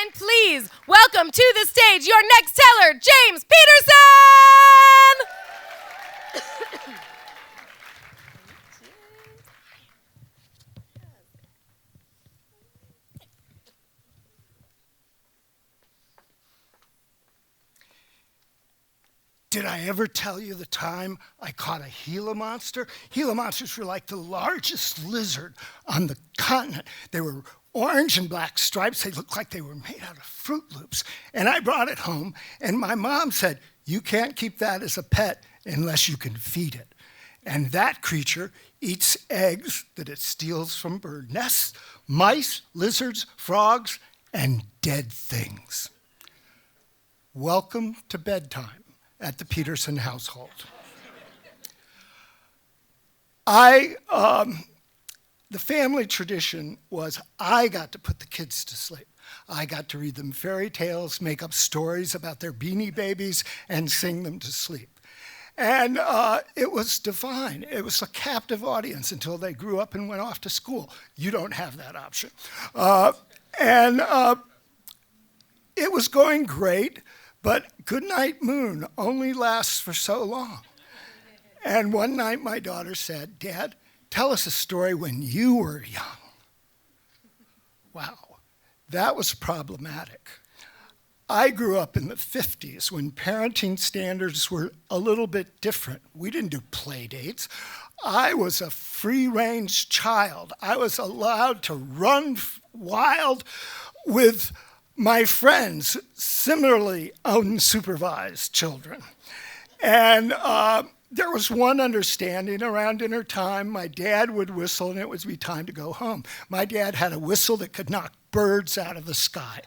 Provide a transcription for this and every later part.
And please welcome to the stage your next teller, James Petersen! Did I ever tell you the time I caught a Gila monster? Gila monsters were like the largest lizard on the continent. They were orange and black stripes. They looked like they were made out of Fruit Loops. And I brought it home, and my mom said, "You can't keep that as a pet unless you can feed it." And that creature eats eggs that it steals from bird nests, mice, lizards, frogs, and dead things. Welcome to bedtime at the Petersen household. The family tradition was I got to put the kids to sleep. I got to read them fairy tales, make up stories about their beanie babies, and sing them to sleep. And it was divine. It was a captive audience until they grew up and went off to school. You don't have that option. It was going great, but Goodnight Moon only lasts for so long. And one night my daughter said, "Dad, tell us a story when you were young." Wow, that was problematic. I grew up in the 50s when parenting standards were a little bit different. We didn't do play dates. I was a free-range child. I was allowed to run wild with my friends, similarly unsupervised children. And there was one understanding around dinner time. My dad would whistle and it would be time to go home. My dad had a whistle that could knock birds out of the sky.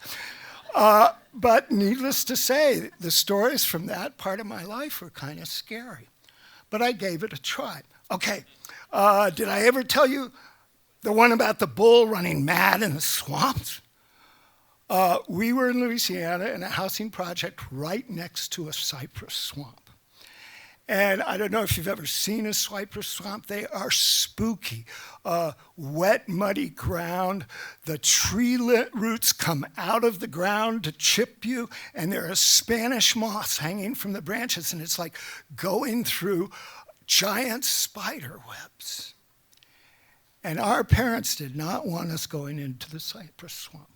But needless to say, the stories from that part of my life were kind of scary. But I gave it a try. Okay, did I ever tell you the one about the bull running mad in the swamps? We were in Louisiana in a housing project right next to a cypress swamp. And I don't know if you've ever seen a cypress swamp. They are spooky. Wet, muddy ground. The tree roots come out of the ground to chip you, and there are Spanish moths hanging from the branches, and it's like going through giant spider webs. And our parents did not want us going into the cypress swamp.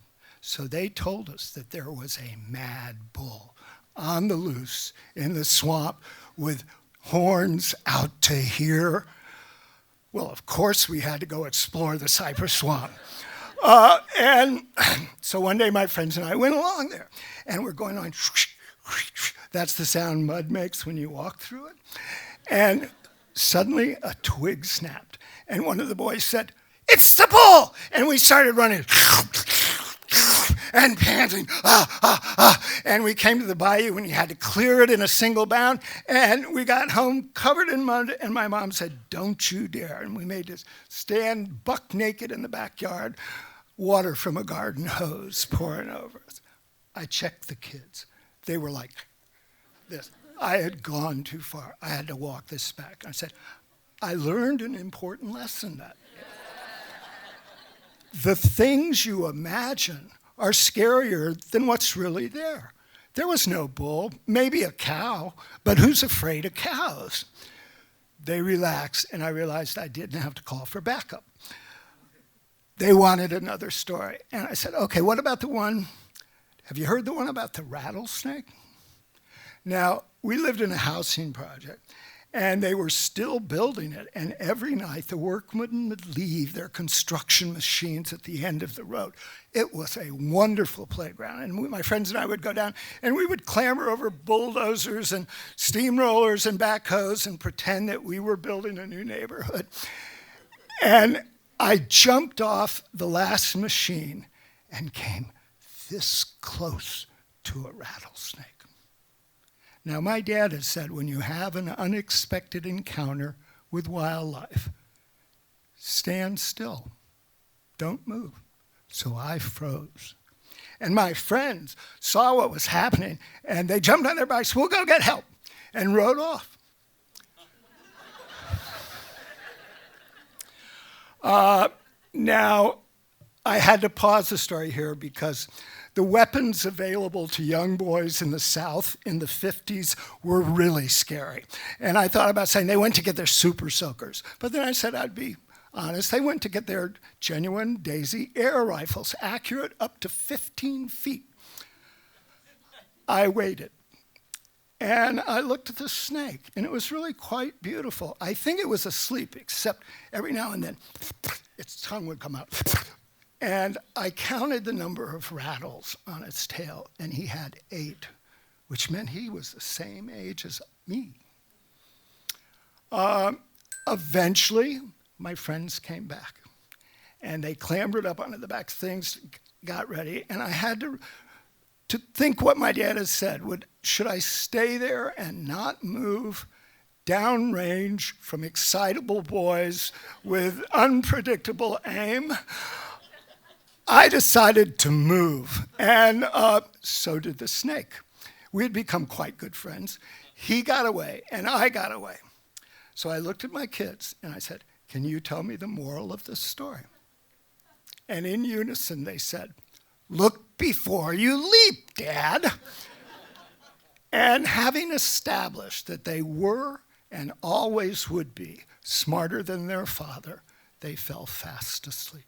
So they told us that there was a mad bull on the loose in the swamp with horns out to here. Well, of course we had to go explore the cypress swamp. And so one day my friends and I went along there, and we're going on, that's the sound mud makes when you walk through it. And suddenly a twig snapped, and one of the boys said, "It's the bull!" And we started running. And panting, and we came to the bayou and you had to clear it in a single bound, and we got home covered in mud, and my mom said, "Don't you dare." And we made us stand buck naked in the backyard, water from a garden hose pouring over us. I checked the kids. They were like this. I had gone too far. I had to walk this back. I said, I learned an important lesson that day. The things you imagine are scarier than what's really there. There was no bull, maybe a cow, but who's afraid of cows? They relaxed, and I realized I didn't have to call for backup. They wanted another story, and I said, okay, what about the one, have you heard the one about the rattlesnake? Now, we lived in a housing project, and they were still building it, and every night the workmen would leave their construction machines at the end of the road. It was a wonderful playground, and my friends and I would go down, and we would clamber over bulldozers and steamrollers and backhoes and pretend that we were building a new neighborhood. And I jumped off the last machine and came this close to a rattlesnake. Now, my dad has said when you have an unexpected encounter with wildlife, stand still, don't move. So I froze. And my friends saw what was happening, and they jumped on their bikes, "We'll go get help," and rode off. Now, I had to pause the story here because The weapons available to young boys in the South in the 50s were really scary. And I thought about saying they went to get their super soakers. But then I said I'd be honest. They went to get their genuine Daisy air rifles, accurate up to 15 feet. I waited. And I looked at the snake, and it was really quite beautiful. I think it was asleep, except every now and then its tongue would come out. And I counted the number of rattles on its tail, and he had 8, which meant he was the same age as me. Eventually, my friends came back, and they clambered up onto the back things, got ready, and I had to think what my dad had said. Should I stay there and not move downrange from excitable boys with unpredictable aim? I decided to move, and so did the snake. We had become quite good friends. He got away, and I got away. So I looked at my kids, and I said, "Can you tell me the moral of this story?" And in unison, they said, "Look before you leap, Dad." And having established that they were and always would be smarter than their father, they fell fast asleep.